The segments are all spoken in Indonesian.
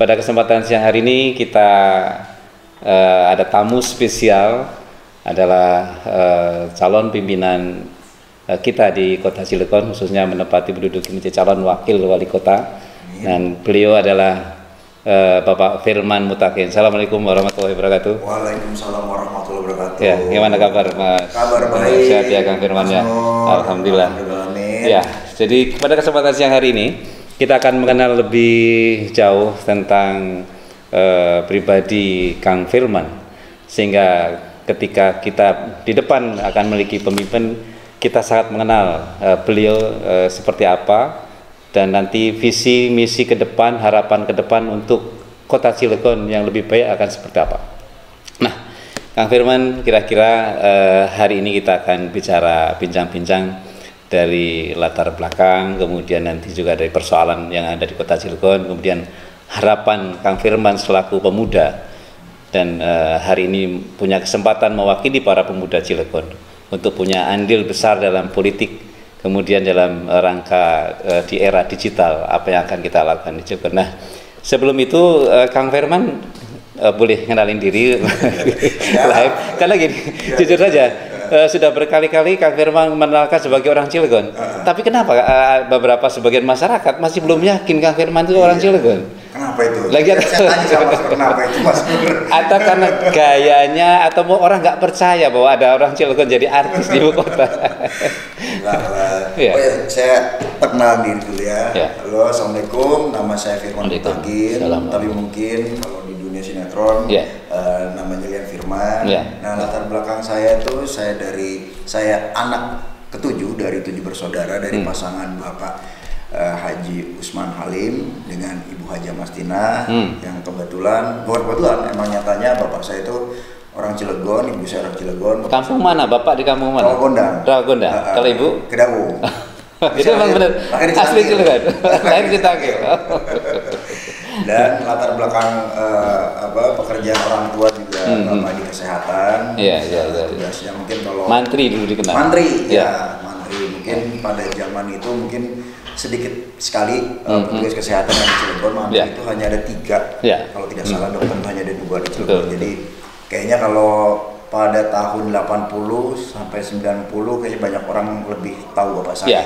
pada kesempatan siang hari ini kita ada tamu spesial, adalah calon pimpinan kita di Kota Cilegon, khususnya menempati menduduki menjadi calon wakil wali kota. Dan beliau adalah Bapak Firman Mutakin. Assalamualaikum warahmatullahi wabarakatuh. Waalaikumsalam warahmatullahi wabarakatuh. Ya, gimana kabar Mas? Kabar baik. Sehat ya Kang Firman ya. Alhamdulillah. Ya, jadi pada kesempatan siang hari ini kita akan mengenal lebih jauh tentang pribadi Kang Firman, sehingga ketika kita di depan akan memiliki pemimpin, kita sangat mengenal beliau seperti apa, dan nanti visi misi ke depan, harapan ke depan untuk Kota Cilegon yang lebih baik akan seperti apa. Nah, Kang Firman, kira-kira hari ini kita akan bicara bincang-bincang dari latar belakang, kemudian nanti juga dari persoalan yang ada di Kota Cilegon, kemudian harapan Kang Firman selaku pemuda, dan hari ini punya kesempatan mewakili para pemuda Cilegon untuk punya andil besar dalam politik, kemudian dalam rangka di era digital, apa yang akan kita lakukan di Cilegon. Nah, sebelum itu Kang Firman boleh kenalin diri live, karena gini, jujur saja, sudah berkali-kali Kang Firman mengenalkan sebagai orang Cilegon. Tapi kenapa beberapa sebagian masyarakat masih belum yakin Kang Firman itu orang Cilegon? Kenapa itu? Lagi saya tanya sama Mas, kenapa itu Mas? Atau karena gayanya, atau mau orang nggak percaya bahwa ada orang Cilegon jadi artis di ibu kota? Ya. Oh ya, saya perkenalkan diri dulu ya. Halo, Assalamualaikum. Nama saya Firman Mutakin. Tapi mungkin kalau di dunia sinetron namanya Lian Firman. Nah, latar belakang saya itu saya anak ketujuh dari 7 bersaudara dari pasangan Bapak Haji Usman Halim dengan Ibu Haja Mastina, yang bukan kebetulan, emang nyatanya bapak saya itu orang Cilegon, ibu saya orang Cilegon. Kampung mana? Bapak di kampung mana? Rawagondang. Rawagondang. Kalau ibu? Kedawung. Itu memang benar. Asli Cilegon. Lahir di Tagil. Dan latar belakang pekerjaan orang tua juga bapak di kesehatan. Iya. Tugasnya mungkin kalau mantri dulu dikenal. Mantri. Mungkin pada zaman itu mungkin sedikit sekali petugas kesehatan yang di Cilegon. Mantri itu hanya ada 3. Kalau tidak salah dokter hanya ada 2 di Cilegon. Jadi kayaknya kalau pada tahun 80 sampai 90 kayaknya banyak orang lebih tahu bapak saya.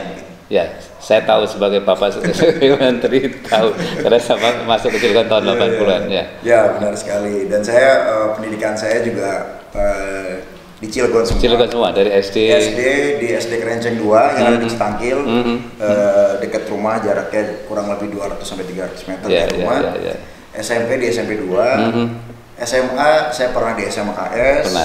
Ya, saya tahu sebagai bapak sebagai menteri, tahu karena sama masuk ke Cilegon tahun 80-an ya. Ya, benar sekali. Dan saya pendidikan saya juga di Cilegon semua. Cilegon semua, dari SD di SD Kerenceng 2 yang ada di Citangkil, dekat rumah, jaraknya kurang lebih 200 sampai 300 meter dari rumah. SMP di SMP 2. SMA saya pernah di SMA KS,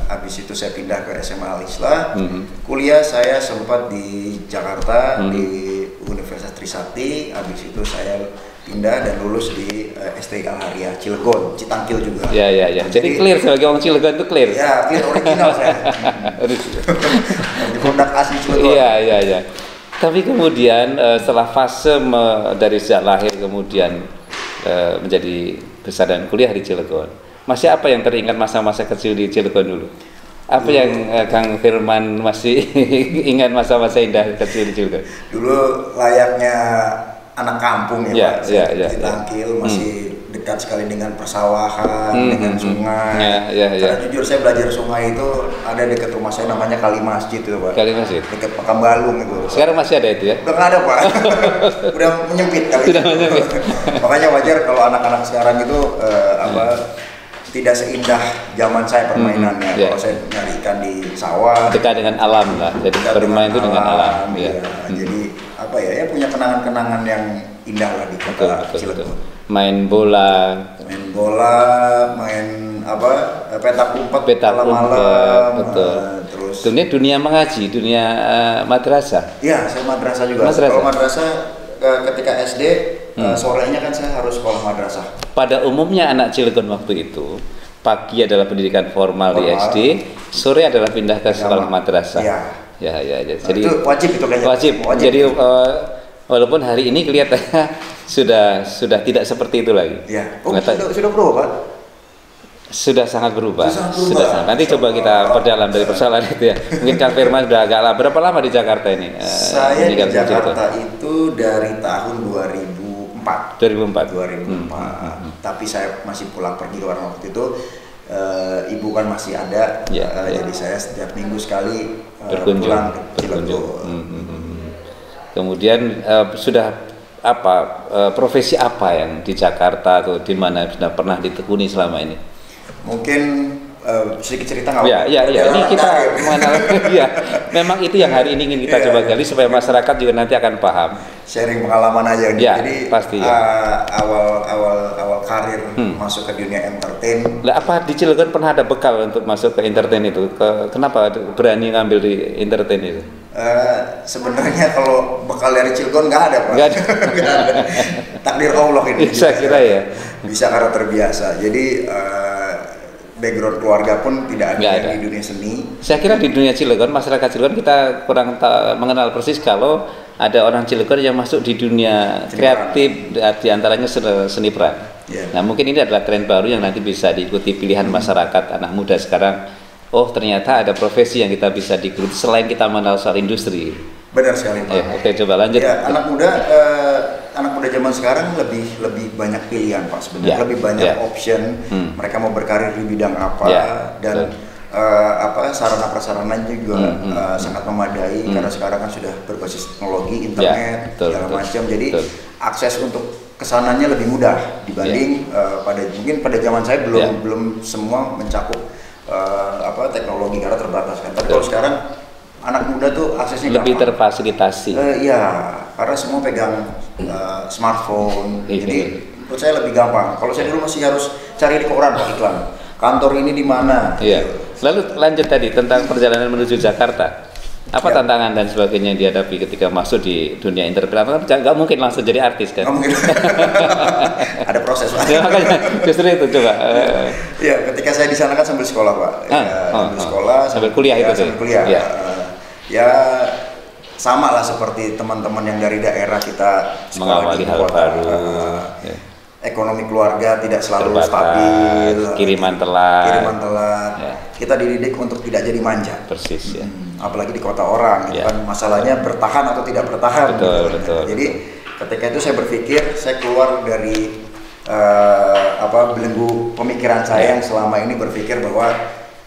habis itu saya pindah ke SMA Al-Islah. Kuliah saya sempat di Jakarta di Universitas Trisakti, habis itu saya pindah dan lulus di STI Al-Haria Cilegon, Citangkil juga. Ya. Jadi clear sebagai orang Cilegon itu clear. Ya, clear original saya. Di produk asli Cilegon. Iya. Tapi kemudian setelah fase dari sejak lahir kemudian menjadi besar dan kuliah di Cilegon, masih apa yang teringat masa-masa kecil di Cilegon dulu? Apa yang Kang Firman masih ingat masa-masa indah kecil di Cilegon? Dulu layaknya anak kampung ya Pak, di Tangkil masih dekat sekali dengan persawahan, dengan sungai. Karena jujur saya belajar sungai itu ada dekat rumah saya, namanya Kali Masjid itu Pak. Kali Masjid? Dekat Pekambalung itu. Sekarang masih ada itu ya? Udah nggak ada Pak, udah menyempit kali. Sudah menyempit. Makanya wajar kalau anak-anak sekarang itu tidak seindah zaman saya permainannya. Kalau saya nyari ikan di sawah. Dekat dengan alam lah, jadi bermain itu dengan alam. Jadi apa ya, punya kenangan-kenangan yang indah lah di kota Cilegon. Main bola, main petak umpet malam-malam. Terus dunia mengaji, dunia madrasah. Iya, saya madrasah juga. Kalau madrasah ketika SD sorenya kan saya harus sekolah madrasah. Pada umumnya anak Cilegon waktu itu pagi adalah pendidikan formal di SD, sore adalah pindah ke sekolah madrasah. Ya. Jadi itu wajib itu kayaknya. Wajib. Jadi walaupun hari ini kelihatannya sudah tidak seperti itu lagi. Ya. Sudah berubah, Pak? Sudah sangat berubah. Nanti coba kita perdalam dari persoalan itu ya. Mungkin Kang Firman sudah agak berapa lama di Jakarta ini? Saya di Jakarta itu dari tahun 2004 2004. Tapi saya masih pulang pergi karena waktu itu ibu kan masih ada, jadi saya setiap minggu sekali pulang ke Cilegon. Kemudian sudah profesi apa yang di Jakarta atau di mana sudah pernah ditekuni selama ini? Mungkin sedikit cerita nggak? Ya. Ini kita mengenal. Ya, memang itu yang hari ini ingin kita coba gali supaya masyarakat juga nanti akan paham. Sharing pengalaman aja. Jadi pasti. Awal karir masuk ke dunia entertain. Lah apa di Cilegon pernah ada bekal untuk masuk ke entertain itu? Kenapa berani ngambil di entertain itu? Sebenarnya kalau bekal dari Cilegon nggak ada, Pak. Nggak ada. Takdir Allah ini. Saya kira ya. Bisa karena terbiasa. Jadi background keluarga pun tidak ada di dunia seni. Saya kira di dunia Cilegon, masyarakat Cilegon kita kurang mengenal persis kalau ada orang Cilegon yang masuk di dunia kreatif, di antaranya seni peran. Nah mungkin ini adalah tren baru yang nanti bisa diikuti pilihan masyarakat anak muda sekarang. Oh ternyata ada profesi yang kita bisa diikuti selain kita mengenal soal industri. Benar sekali, Pak. Oke, coba lanjut. Ya, anak muda zaman sekarang lebih banyak pilihan, Pak, sebenarnya. Lebih banyak option. Mereka mau berkarir di bidang apa dan sarana prasarananya juga sangat memadai karena sekarang kan sudah berbasis teknologi, internet, segala macam. Jadi akses untuk kesananya lebih mudah dibanding mungkin pada zaman saya belum semua mencakup teknologi karena terbatas kan. Tapi kalau sekarang anak muda tuh aksesnya lebih terfasilitasi. Iya, karena semua pegang smartphone. Jadi menurut saya lebih gampang. Kalau saya dulu masih harus cari di koran iklan. Kantor ini di mana? Iya. Lalu lanjut tadi tentang perjalanan menuju Jakarta. Apa tantangan dan sebagainya yang dihadapi ketika masuk di dunia entertainment? Nggak mungkin langsung jadi artis kan? Nggak mungkin. Ada proses, Pak. Ya, makanya justru itu coba. Iya, ketika saya di sana kan sambil sekolah, Pak. Sambil kuliah itu. Sambil kuliah. Ya sama lah seperti teman-teman yang dari daerah kita mengawali hal baru. Ekonomi keluarga tidak selalu terbatas, stabil, kiriman telat. Kita dididik untuk tidak jadi manja. Persis ya. Apalagi di kota orang, gitu kan masalahnya bertahan atau tidak bertahan. Betul. Jadi ketika itu saya berpikir, saya keluar dari belenggu pemikiran saya yang selama ini berpikir bahwa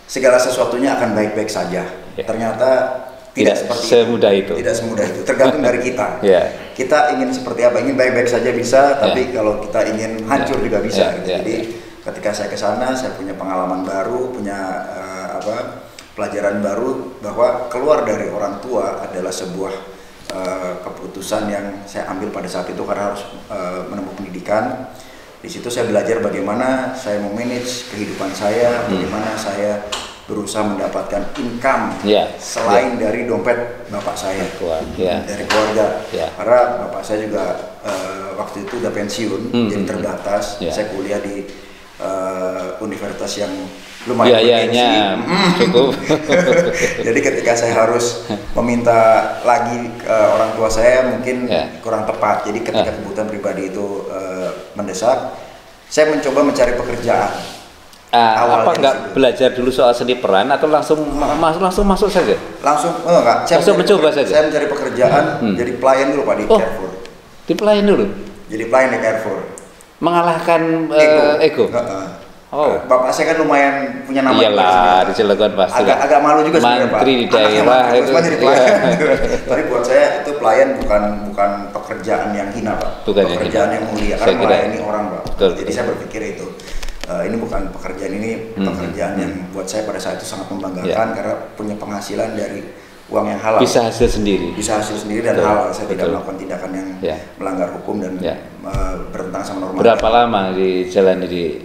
segala sesuatunya akan baik-baik saja. Ternyata tidak semudah itu. Tidak semudah itu. Tergantung dari kita. Kita ingin seperti apa? Ingin baik-baik saja bisa, tapi kalau kita ingin hancur juga bisa. Jadi ketika saya ke sana, saya punya pengalaman baru, punya pelajaran baru bahwa keluar dari orang tua adalah sebuah keputusan yang saya ambil pada saat itu karena harus menempuh pendidikan. Di situ saya belajar bagaimana saya memanage kehidupan saya, bagaimana saya berusaha mendapatkan income selain dari dompet bapak saya, dari keluarga. Karena bapak saya juga waktu itu udah pensiun, jadi terbatas. Saya kuliah di universitas yang lumayan biayanya cukup. Jadi ketika saya harus meminta lagi orang tua saya mungkin kurang tepat. Jadi ketika kebutuhan pribadi itu mendesak, saya mencoba mencari pekerjaan. Apa nggak belajar dulu soal seni peran atau langsung masuk saja? Enggak. Saya mencoba saja. Saya mencari pekerjaan jadi pelayan dulu, Pak, di Carrefour. Di pelayan dulu? Jadi pelayan di Carrefour. Mengalahkan ego. Bapak saya kan lumayan punya nama. Iyalah, di Cilegon pasti. Agak malu juga sebenarnya, Pak. Mantri di daerah itu. Jadi pelayan. Tapi buat saya itu pelayan bukan pekerjaan yang hina, Pak. Pekerjaan yang mulia karena melayani orang, Pak. Jadi saya berpikir itu. Ini bukan pekerjaan pekerjaan yang buat saya pada saat itu sangat membanggakan karena punya penghasilan dari uang yang halal. Bisa hasil sendiri dan halal. Saya tidak melakukan tindakan yang melanggar hukum dan bertentangan sama norma. Berapa lama di jalan ini?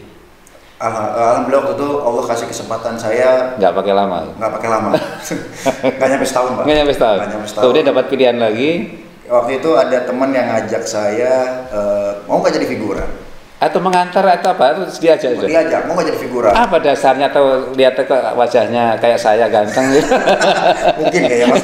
Alhamdulillah waktu itu Allah kasih kesempatan saya. Nggak pakai lama. Nggak nyampe setahun, Pak. Nggak nyampe setahun. Kemudian dapat pilihan lagi. Waktu itu ada teman yang ngajak saya mau nggak jadi figuran. Atau mengantar atau apa? Terus diajak? Mau nggak jadi figuran? Apa dasarnya atau lihat ke wajahnya kayak saya ganteng gitu? Mungkin kayaknya, Mas.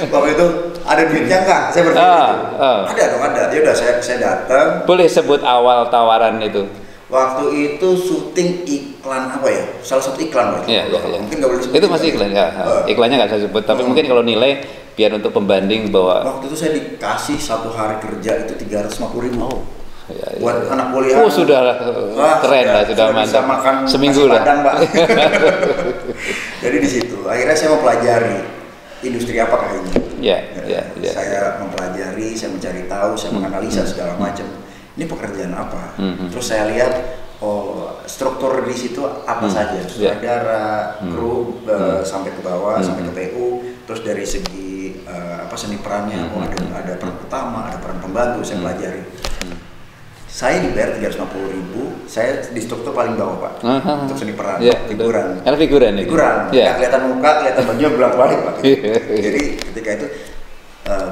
Waktu itu ada duitnya nggak? Saya berpikir ada dong, ada. Ya udah saya datang. Boleh sebut awal tawaran itu? Waktu itu syuting iklan apa ya? Salah satu iklan, Pak. Iya. Mungkin nggak boleh disebut. Itu masih iklan ya. Iklannya nggak saya sebut. Tapi mungkin kalau nilai biar untuk pembanding bahwa waktu itu saya dikasih 1 hari kerja itu 350.000. Oh. Ya, buat anak kuliah. Oh sudah keren lah, sudah mantap. Makan seminggu lah. Padang, Pak. Jadi di situ akhirnya saya mempelajari industri apakah ini. Saya mempelajari, saya mencari tahu, saya menganalisa segala macam. Ini pekerjaan apa? Terus saya lihat struktur di situ apa saja, sutradara, kru sampai ke bawah, sampai ke PU. Terus dari segi seni perannya, ada peran utama, ada peran pembantu, saya pelajari. Saya dibayar 350.000, saya di struktur paling bawah, Pak. Untuk seni peran, figuran. Karena figuran. Nggak kelihatan muka, kelihatan baju bolak-balik, Pak. Jadi ketika itu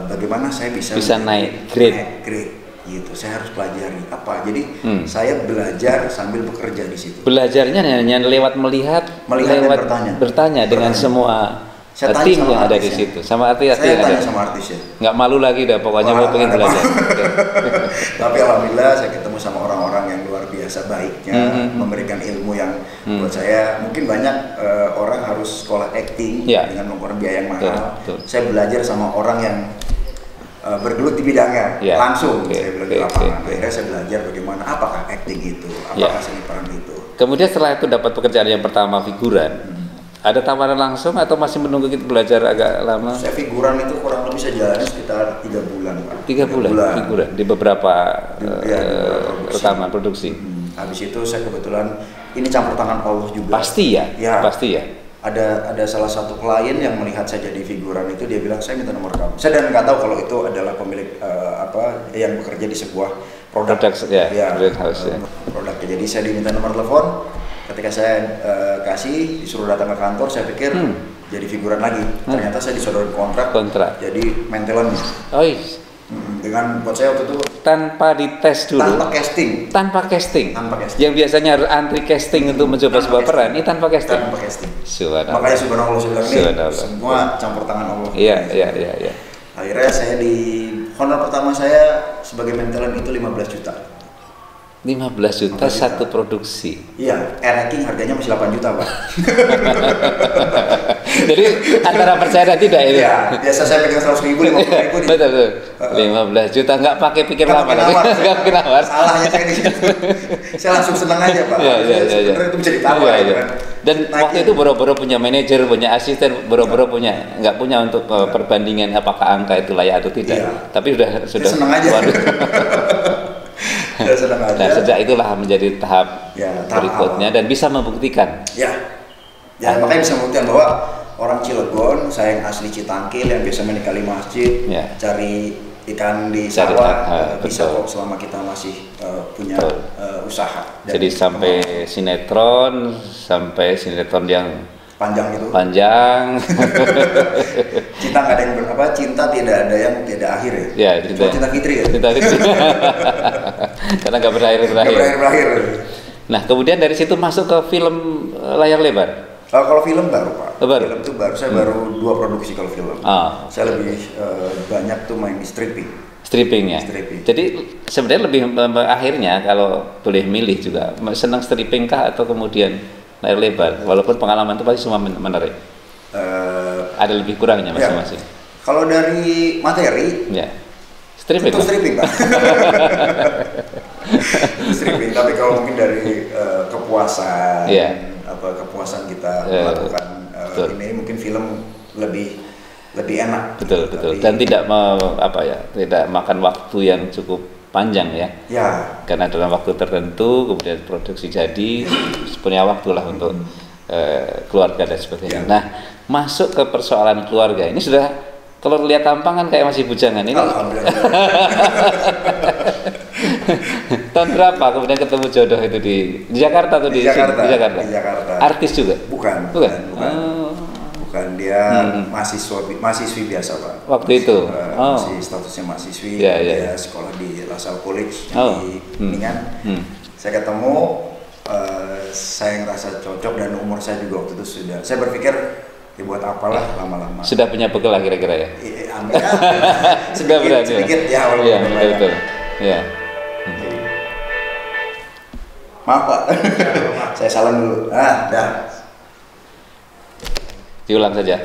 bagaimana saya bisa naik grade gitu. Saya harus pelajari apa. Jadi saya belajar sambil bekerja di situ. Belajarnya hanya lewat melihat lewat bertanya dengan semua tim yang ada di situ, sama artis saya tanya sama artis ya. Nggak malu lagi dah, pokoknya mau pengen belajar. Tapi alhamdulillah saya ketemu sama orang-orang yang luar biasa baiknya, memberikan ilmu yang buat saya mungkin banyak orang harus sekolah acting dengan mengeluarkan biaya yang mahal. Saya belajar sama orang yang bergelut di bidangnya langsung. Saya bilang di lapangan. Akhirnya saya belajar bagaimana apakah acting itu, apakah seni peran itu. Kemudian setelah itu dapat pekerjaan yang pertama figuran. Ada tawaran langsung atau masih menunggu kita belajar agak lama? Saya figuran itu kurang lebih saya jalani sekitar 3 bulan, Pak. 3 bulan figuran di beberapa rekaman produksi. Habis itu saya kebetulan ini campur tangan Allah juga. Pasti ya. Pasti ya. Ada salah satu klien yang melihat saya jadi figuran itu, dia bilang saya minta nomor kamu. Saya dan nggak tahu kalau itu adalah pemilik yang bekerja di sebuah produk produknya. Jadi saya diminta nomor telepon. Ketika saya kasih, disuruh datang ke kantor, saya pikir jadi figuran lagi. Ternyata saya disodorin kontrak. Jadi maintenance. Dengan buat saya waktu itu tanpa dites dulu. Tanpa casting. Yang biasanya harus antri casting untuk mencoba sebuah peran, ini tanpa casting. Makanya subhanallah saya bilang ini semua campur tangan Allah. Iya. Akhirnya saya honor pertama saya sebagai maintenance itu 15 juta. 15 juta satu produksi. Iya, ranking harganya masih 8 juta, Pak. Jadi antara percaya dan tidak itu. Iya, biasa saya pegang 100.000, 50.000. Betul. 15 juta nggak pakai pikir lama. Nggak pikir nawar. Salahnya saya di situ. Saya langsung senang aja, Pak. Sebenarnya itu bisa ditawar gitu kan. Dan waktu itu boro-boro punya manajer, punya asisten, boro-boro nggak punya untuk perbandingan apakah angka itu layak atau tidak. Tapi sudah senang aja. Nah, sejak itulah menjadi tahap berikutnya dan bisa membuktikan. Makanya bisa membuktikan bahwa orang Cilegon, saya yang asli Citangkil yang biasa main di kali masjid, cari ikan di sawah, bisa kok selama kita masih punya usaha. Jadi sampai sinetron yang panjang itu. Cinta nggak ada yang cinta tidak ada yang tidak akhir ya. Cinta fitri ya. Cinta fitri. Karena nggak berakhir. Nah, kemudian dari situ masuk ke film layar lebar. Kalau film baru, Pak. Film itu baru. Saya baru 2 produksi kalau film. Saya lebih banyak tuh main di stripping ya. Jadi sebenarnya lebih akhirnya kalau boleh milih juga senang stripping kah atau kemudian layar lebar, walaupun pengalaman itu pasti semua menarik. Ada lebih kurangnya masing-masing. Kalau dari materi, stripping, Pak. Stripping. Tapi kalau mungkin dari kepuasan, kepuasan kita melakukan ini, mungkin film lebih enak. Betul. Dan tidak tidak makan waktu yang cukup panjang ya. Karena dalam waktu tertentu kemudian produksi jadi punya waktu lah untuk keluarga dan sebagainya. Nah, masuk ke persoalan keluarga ini sudah, kalau lihat tampang kan kayak masih bujangan ini. Tahun berapa kemudian ketemu jodoh itu di Jakarta atau di Jakarta? Di Jakarta. Artis juga? Bukan. Bukan, dia mahasiswi biasa, Pak. Waktu itu? Masih statusnya mahasiswi. Dia sekolah di LaSalle College di Kuningan. Saya ketemu, saya ngerasa cocok dan umur saya juga waktu itu sudah. Saya berpikir, buat apalah lama-lama. Sudah punya bekal lah kira-kira ya? Sudah berani. Sedikit ya, walaupun betul. Maaf, Pak. Saya salam dulu. Dah. Diulang saja.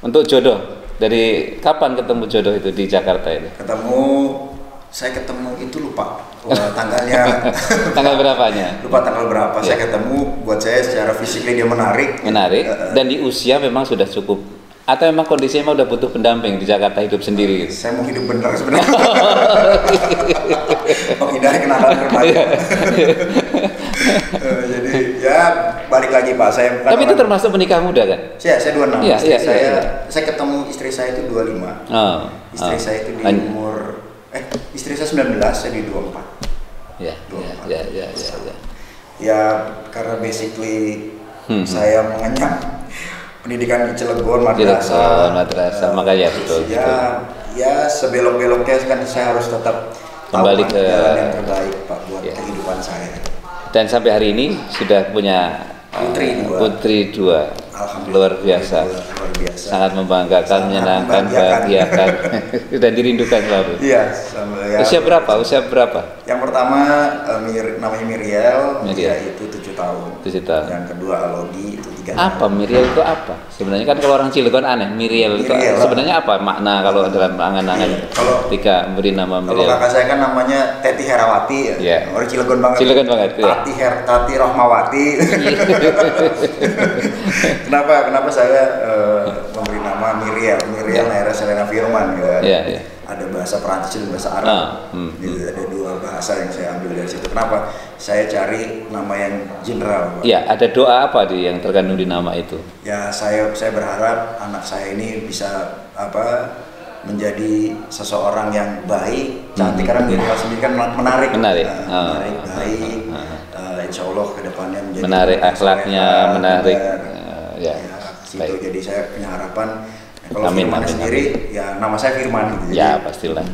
Untuk jodoh, dari kapan ketemu jodoh itu di Jakarta itu? Saya ketemu itu lupa tanggalnya. Tanggal berapanya? Lupa tanggal berapa. Saya ketemu, buat saya secara fisiknya dia menarik. Dan di usia memang sudah cukup. Atau memang kondisinya udah butuh pendamping di Jakarta hidup sendiri? Saya mau hidup benar sebenarnya. Menghindari kenalan remaja. Jadi ya balik lagi Pak. Tapi itu termasuk menikah muda kan? Saya 26. Iya. Saya ketemu istri saya itu 25. Istri saya itu di umur istri saya 19, saya di 24. Ya. Ya karena basically saya mengenyam pendidikan di Cilegon madrasah, makanya betul. Ya sebelok-beloknya kan saya harus tetap kembali ke jalan yang terbaik Pak buat kehidupan saya. Dan sampai hari ini sudah punya putri dua. Luar biasa. Sangat membanggakan, menyenangkan, membahagiakan dan dirindukan selalu. Iya. Usia berapa? Yang pertama namanya Miriel, dia itu 7 tahun. 7 tahun. Yang kedua Alodi itu 3 tahun. Apa Miriel itu apa? Sebenarnya kan kalau orang Cilegon aneh, Miriel itu sebenarnya apa makna kalau dalam angan-angan ketika beri nama Miriel? Kalau kakak saya kan namanya Teti Herawati ya. Orang Cilegon banget. Tati Rohmawati. Kenapa saya memberi nama Miriel Naira Selena Firman ya. Ada bahasa Prancis dan bahasa Arab. Jadi ada 2 bahasa yang saya ambil dari situ. Kenapa saya cari nama yang general? Ya, ada doa apa yang terkandung di nama itu? Ya, saya berharap anak saya ini bisa menjadi seseorang yang baik, cantik. Karena Miriel sendiri kan menarik, baik. Insya Allah kedepannya menjadi menarik akhlaknya, menarik. Jadi saya punya harapan. Kalau Firman sendiri, ya nama saya Firman gitu. Ya pastilah.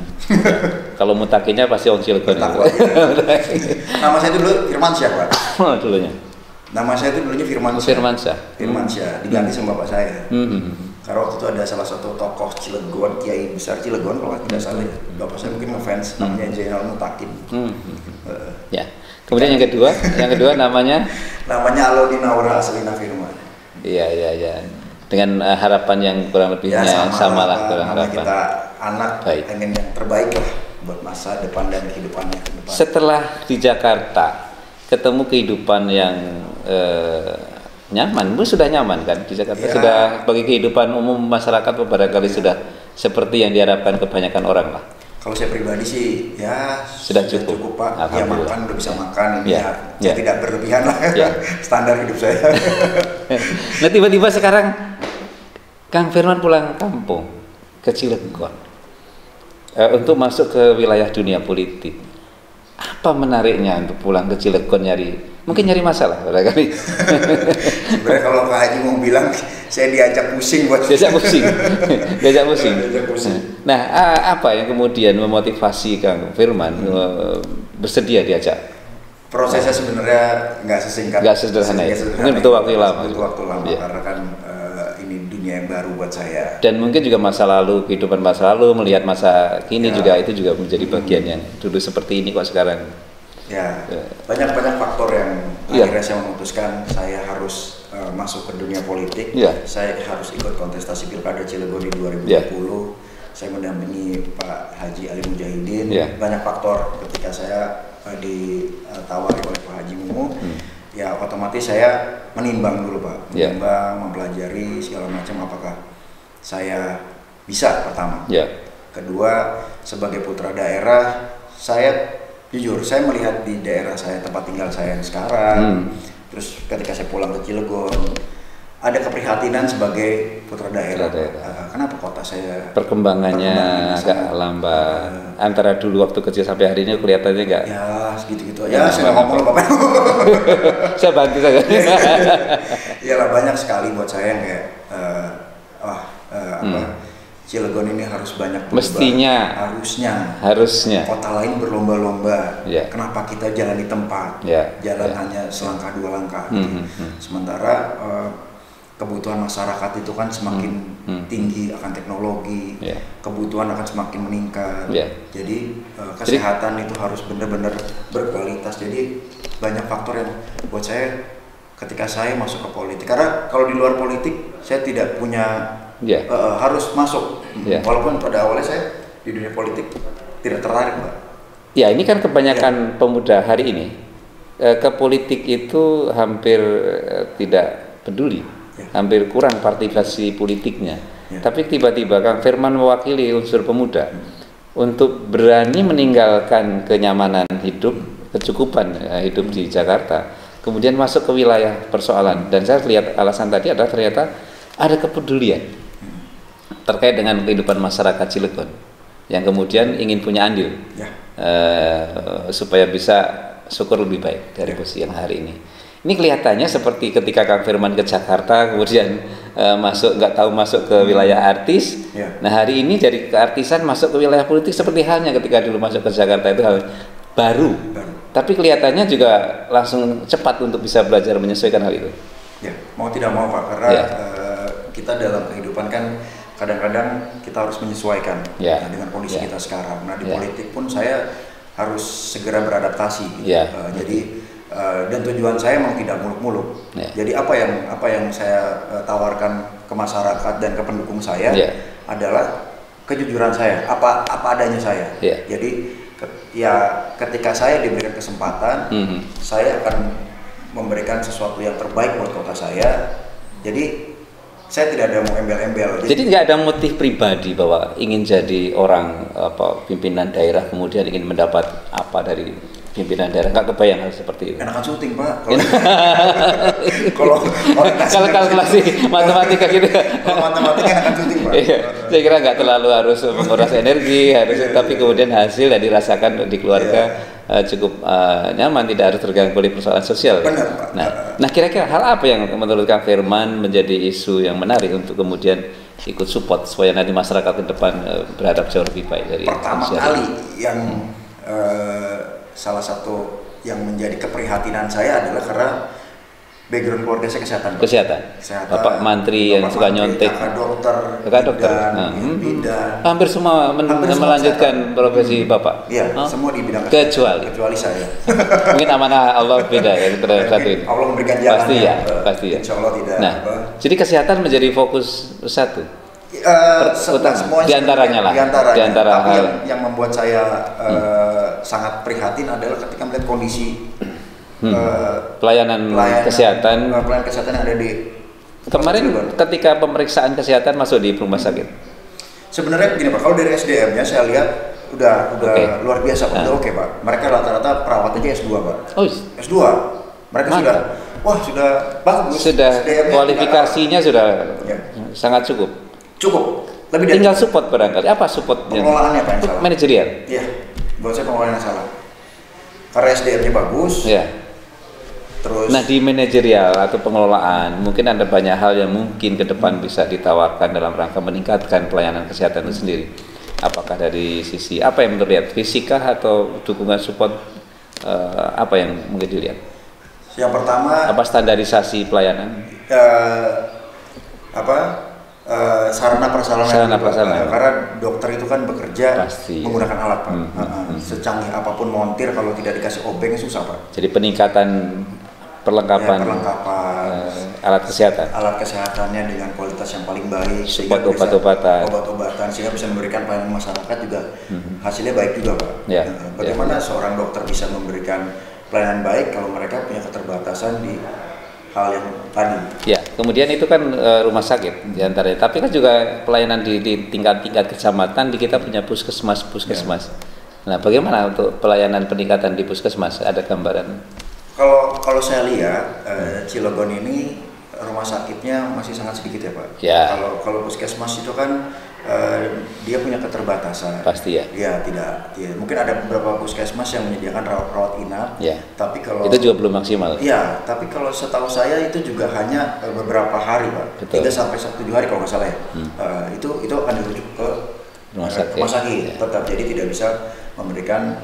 Kalau mutakinya pasti orang Cilegon. Nama saya itu dulu Firmansyah Pak. Dulunya. Nama saya itu dulunya Firmansyah. Diganti sama bapak saya. Karena waktu itu ada salah satu tokoh Cilegon, kiai besar Cilegon kalau tidak salah. Bapak saya mungkin ngefans, namanya Zainal Mutakin. Ya. Kemudian yang kedua namanya Alodi Naura Aslina Firman. Iya. Dengan harapan yang kurang lebihnya sama lah kurang harapan. Kita anak pengen yang terbaik lah buat masa depan dan kehidupannya ke depan. Setelah di Jakarta ketemu kehidupan yang nyaman, sudah nyaman kan di Jakarta sudah bagi kehidupan umum masyarakat barangkali sudah seperti yang diharapkan kebanyakan orang lah. Kalau saya pribadi sih ya sudah cukup Pak. Ya makan udah bisa makan ya tidak berlebihan lah standar hidup saya. Nah tiba-tiba sekarang Kang Firman pulang kampung ke Cilegon untuk masuk ke wilayah dunia politik. Apa menariknya untuk pulang ke Cilegon mungkin nyari masalah barangkali. Sebenarnya kalau Pak Haji mau bilang saya diajak pusing. Diajak pusing. Nah, apa yang kemudian memotivasi Kang Firman bersedia diajak? Prosesnya sebenarnya nggak sesingkat. Nggak sederhana ya. Mungkin butuh waktu lama. Karena kan ini dunia yang baru buat saya. Dan mungkin juga kehidupan masa lalu, melihat masa kini juga itu juga menjadi bagian yang dulu seperti ini kok sekarang. Ya. Banyak faktor yang akhirnya saya memutuskan saya harus masuk ke dunia politik. Saya harus ikut kontestasi Pilkada Cilegon di 2020. Saya mendampingi Pak Haji Ali Mujahidin. Banyak faktor ketika saya ditawari oleh Pak Haji Mumu. Ya otomatis saya menimbang dulu Pak. Mempelajari segala macam apakah saya bisa pertama. Kedua, sebagai putra daerah, jujur saya melihat di daerah saya, tempat tinggal saya yang sekarang, terus ketika saya pulang ke Cilegon, ada keprihatinan sebagai putra daerah. Kenapa kota saya perkembangannya agak lambat antara dulu waktu kecil sampai hari ini kelihatannya enggak? Ya segitu-gitu aja. Saya nggak ngomong Bapak. Saya bantu saja. Iyalah banyak sekali buat saya yang kayak Cilegon ini harus banyak berubah. Harusnya kota lain berlomba-lomba. Kenapa kita jalan di tempat, jalan hanya selangkah 2 langkah. Sementara kebutuhan masyarakat itu kan semakin tinggi akan teknologi, kebutuhan akan semakin meningkat. Jadi kesehatan itu harus benar-benar berkualitas. Jadi banyak faktor yang buat saya ketika saya masuk ke politik. Karena kalau di luar politik saya tidak punya harus masuk. Walaupun pada awalnya saya di dunia politik tidak tertarik, Pak. Ya, ini kan kebanyakan pemuda hari ini ke politik itu hampir tidak peduli, hampir kurang partisipasi politiknya. Tapi tiba-tiba Kang Firman mewakili unsur pemuda untuk berani meninggalkan kenyamanan hidup, kecukupan hidup di Jakarta, kemudian masuk ke wilayah persoalan. Dan saya lihat alasan tadi adalah ternyata ada kepedulian terkait dengan kehidupan masyarakat Cilegon yang kemudian ingin punya andil supaya bisa syukur lebih baik dari posisi yang hari ini. Ini kelihatannya seperti ketika Kang Firman ke Jakarta kemudian nggak tahu masuk ke wilayah artis. Nah, hari ini dari keartisan masuk ke wilayah politik seperti halnya ketika dulu masuk ke Jakarta, itu hal baru. Tapi kelihatannya juga langsung cepat untuk bisa belajar menyesuaikan hal itu. Ya, mau tidak mau Pak, karena kita dalam kehidupan kan kadang-kadang kita harus menyesuaikan dengan kondisi kita sekarang. Nah, di politik pun saya harus segera beradaptasi. Jadi dan tujuan saya memang tidak muluk-muluk. Jadi apa yang saya tawarkan ke masyarakat dan ke pendukung saya adalah kejujuran saya, apa adanya saya. Jadi ketika saya diberikan kesempatan, saya akan memberikan sesuatu yang terbaik buat kota saya. Jadi saya tidak ada mau embel-embel. Jadi nggak ada motif pribadi bahwa ingin jadi orang pimpinan daerah kemudian ingin mendapat apa dari pimpinan daerah, nggak kebayang hal seperti itu. Enakan syuting Pak. Kalau kalkulasi matematika gitu. Kalau matematika enakan syuting Pak. Saya kira nggak terlalu harus menguras energi, tapi kemudian hasil yang dirasakan di keluarga cukup nyaman, tidak harus terganggu oleh persoalan sosial. Benar, Pak. Nah kira-kira hal apa yang menurut Kang Firman menjadi isu yang menarik untuk kemudian ikut support supaya nanti masyarakat ke depan berhadap jauh lebih baik dari pertama kali yang salah satu yang menjadi keprihatinan saya adalah karena background keluarga saya kesehatan. Bapak Mantri yang suka nyontek. Kakak dokter. Bidan. Hampir semua melanjutkan profesi Bapak. Iya, semua di bidang kesehatan. Kecuali saya. Mungkin amanah Allah beda ya terhadap satu ini. Allah memberikan jalan. Pasti ya. Insya Allah tidak. Nah, jadi kesehatan menjadi fokus satu. Di antaranya. Tapi yang membuat saya sangat prihatin adalah ketika melihat kondisi pelayanan kesehatan yang ada di kemarin ketika pemeriksaan kesehatan masuk di rumah sakit. Sebenarnya begini Pak, kalau dari SDM-nya saya lihat udah luar biasa Pak, udah Pak. Mereka rata-rata perawatnya S2 Pak. S2. Mereka sudah bagus. Sudah kualifikasinya sudah sangat cukup. Lebih dari tinggal support barangkali. Apa support? Pengelolaannya Pak yang salah. Manajerial. Iya. Buat saya pengelolaan yang salah. Karena SDM-nya bagus. Terus. Nah, di manajerial atau pengelolaan mungkin ada banyak hal yang mungkin ke depan bisa ditawarkan dalam rangka meningkatkan pelayanan kesehatan itu sendiri. Apakah dari sisi apa yang terlihat, fisikah atau dukungan support apa yang mungkin dilihat? Yang pertama. Apa standarisasi pelayanan? Sarana prasarana. Karena dokter itu kan bekerja pasti menggunakan alat Pak. Secanggih apapun montir kalau tidak dikasih obeng susah Pak. Jadi peningkatan perlengkapan alat kesehatannya dengan kualitas yang paling baik, obat-obatan sehingga bisa memberikan pelayanan masyarakat juga hasilnya baik juga Pak. Bagaimana seorang dokter bisa memberikan pelayanan baik kalau mereka punya keterbatasan di hal yang tadi. Kemudian itu kan rumah sakit diantaranya. Tapi kan juga pelayanan di tingkat kecamatan, di kita punya puskesmas. Nah, bagaimana untuk pelayanan peningkatan di puskesmas? Ada gambaran? Kalau saya lihat Cilegon ini rumah sakitnya masih sangat sedikit ya Pak. Kalau puskesmas itu kan dia punya keterbatasan. Pasti ya. Tidak. Mungkin ada beberapa puskesmas yang menyediakan rawat inap. Tapi kalau itu juga belum maksimal. Tapi kalau setahu saya itu juga hanya beberapa hari Pak. 3 sampai 7 hari kalau nggak salah ya. Itu akan dirujuk ke rumah sakit. Tetap jadi tidak bisa memberikan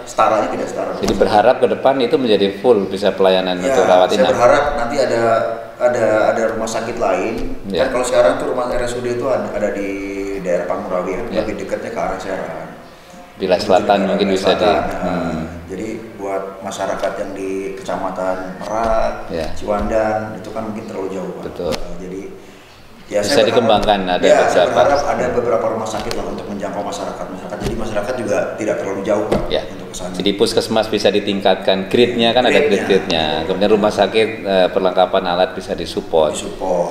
setaranya tidak setara. Jadi berharap ke depan itu menjadi full bisa pelayanan untuk rawat inap. Saya berharap nanti ada rumah sakit lain. Kan kalau sekarang tuh rumah RSUD itu ada di daerah Pangurawi lebih dekatnya ke arah Serang. Wilayah selatan mungkin bisa di. Jadi buat masyarakat yang di Kecamatan Merak, Ciwandan itu kan mungkin terlalu jauh Pak. Betul. Jadi bisa dikembangkan. Saya berharap ada beberapa rumah sakit lah untuk menjangkau masyarakat. Jadi masyarakat juga tidak terlalu jauh Pak untuk kesana. Jadi puskesmas bisa ditingkatkan, grade-nya kan ada grade-nya. Kemudian rumah sakit perlengkapan alat bisa disupport.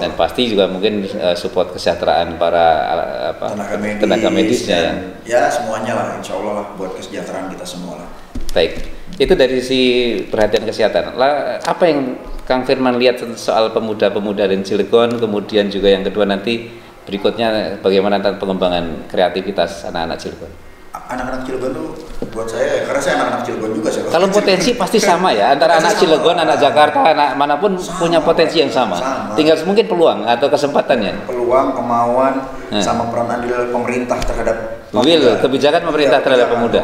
Dan pasti juga mungkin support kesejahteraan para tenaga medisnya. Ya semuanya lah, insya Allah lah buat kesejahteraan kita semua lah. Baik, itu dari sisi perhatian kesehatan. Apa yang Kang Firman lihat soal pemuda-pemuda dan Cilegon, kemudian juga yang kedua nanti berikutnya bagaimana tentang pengembangan kreativitas anak-anak Cilegon? Anak-anak Cilegon tuh buat saya, karena saya anak-anak Cilegon juga. Kalau potensi pasti sama ya, antara anak Cilegon, anak Jakarta, anak manapun punya potensi yang sama. Tinggal mungkin peluang atau kesempatannya. Peluang, kemauan, sama peran andil pemerintah terhadap kebijakan pemerintah terhadap pemuda.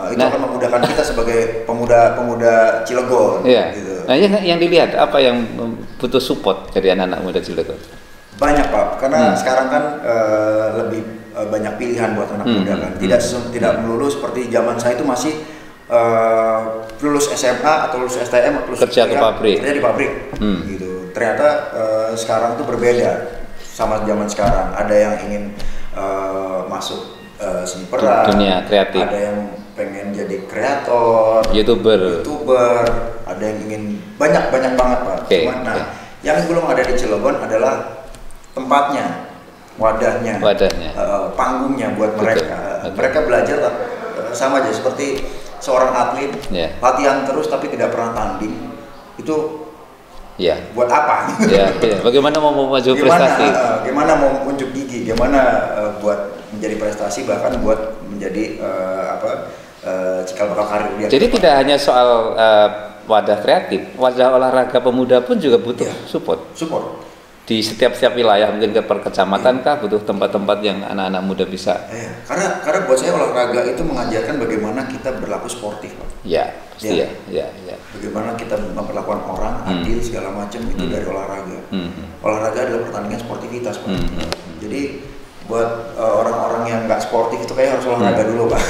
Itu akan memudahkan kita sebagai pemuda Cilegon. Gitu. Nah, yang dilihat apa yang butuh support dari anak-anak muda Cilegon? Banyak Pak, karena sekarang kan lebih banyak pilihan buat anak muda kan. Tidak melulu seperti zaman saya itu masih lulus SMA atau lulus STM atau lulus kerja di pabrik. Gitu. Ternyata sekarang tuh berbeda sama zaman sekarang. Ada yang ingin masuk seni peran, dunia kreatif. Ada yang pengen jadi kreator, YouTuber, ada yang ingin banyak banget Pak. Yang belum ada di Cilegon adalah tempatnya, wadahnya, panggungnya buat mereka. Mereka belajar sama aja seperti seorang atlet, latihan terus tapi tidak pernah tanding. Itu buat apa? Bagaimana mau maju prestasi? Gimana mau unjuk gigi? Gimana buat menjadi prestasi, bahkan buat menjadi cikal bakal karir dia. Jadi tidak hanya soal wadah kreatif, wadah olahraga pemuda pun juga butuh support. Di setiap wilayah, mungkin ke perkecamatan kah butuh tempat-tempat yang anak-anak muda bisa. Karena buat saya olahraga itu mengajarkan bagaimana kita berlaku sportif, Pak. Pasti ya. Bagaimana kita memperlakukan orang, adil segala macam itu dari olahraga. Olahraga adalah pertandingan sportivitas, Pak. Jadi buat orang-orang yang nggak sportif itu kayak harus olahraga dulu Pak.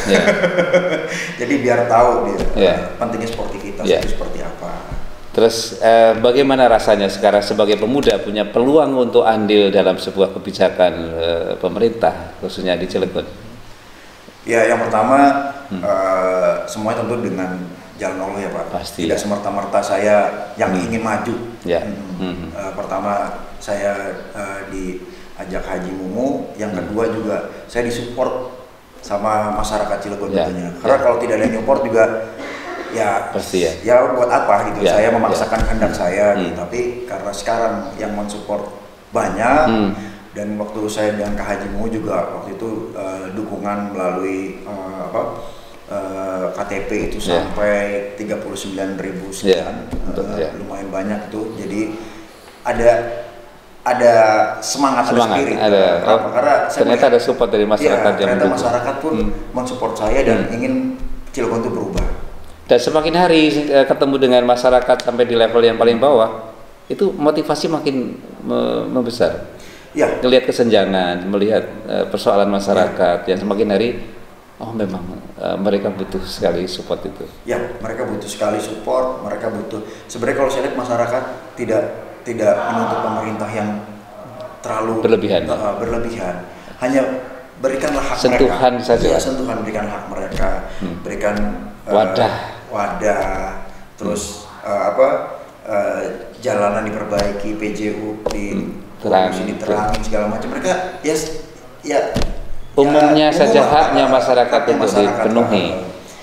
Jadi biar tahu dia pentingnya sportivitas itu seperti apa. Terus bagaimana rasanya sekarang sebagai pemuda punya peluang untuk andil dalam sebuah kebijakan pemerintah khususnya di Cilegon? Ya, yang pertama semuanya tentu dengan jalan Allah ya Pak. Pasti. Tidak semerta-merta saya yang ingin maju. Pertama saya diajak Haji Mumu, yang kedua juga saya disupport sama masyarakat Cilegon tentunya. Karena kalau tidak ada support juga pasti ya buat apa gitu. Saya memaksakan kehendak saya gitu. Tapi karena sekarang yang mensupport banyak dan waktu saya dengan Kak Haji Mumu juga waktu itu dukungan melalui KTP itu sampai 39.000 sekian, lumayan banyak tuh. Jadi ada semangat spirit. Karena ternyata ada support dari masyarakat yang ternyata masyarakat pun mensupport saya dan ingin Cilegon itu berubah. Dan semakin hari ketemu dengan masyarakat sampai di level yang paling bawah, itu motivasi makin membesar. Melihat kesenjangan, melihat persoalan masyarakat yang semakin hari, memang mereka butuh sekali support itu. Mereka butuh sekali support. Mereka butuh. Sebenarnya kalau saya lihat masyarakat tidak menuntut pemerintah yang terlalu berlebihan. Hanya berikanlah hak sentuhan mereka. Saja. Sentuhan, berikan hak mereka. Berikan wadah. Terus jalanan diperbaiki, PJU diterangin segala macam. Mereka umumnya saja haknya masyarakat untuk dipenuhi.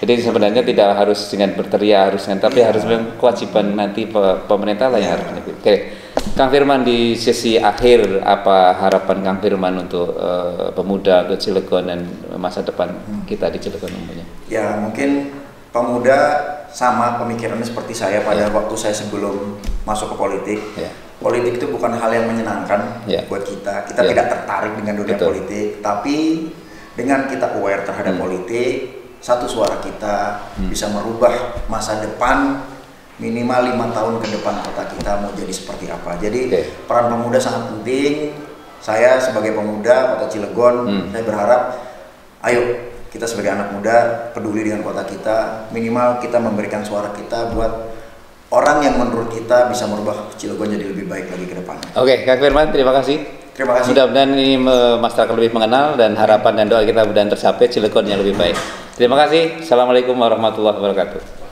Jadi sebenarnya tidak harus dengan berteriak, tapi harus memang kewajiban nanti pemerintah lah yang harus menegur. Oke, Kang Firman, di sesi akhir apa harapan Kang Firman untuk pemuda ke Cilegon dan masa depan kita di Cilegon umumnya? Ya mungkin pemuda sama pemikirannya seperti saya pada waktu saya sebelum masuk ke politik. Politik itu bukan hal yang menyenangkan buat kita. Kita tidak tertarik dengan dunia politik, tapi dengan kita aware terhadap politik, satu suara kita bisa merubah masa depan minimal 5 tahun ke depan kota kita mau jadi seperti apa. Jadi peran pemuda sangat penting. Saya sebagai pemuda kota Cilegon, saya berharap ayo kita sebagai anak muda peduli dengan kota kita, minimal kita memberikan suara kita buat orang yang menurut kita bisa merubah Cilegon jadi lebih baik lagi ke depan. Oke, Kang Firman, terima kasih. Terima kasih. Mudah-mudahan ini masyarakat lebih mengenal dan harapan dan doa kita mudah-mudahan tercapai, Cilegon yang lebih baik. Terima kasih. Assalamualaikum warahmatullahi wabarakatuh.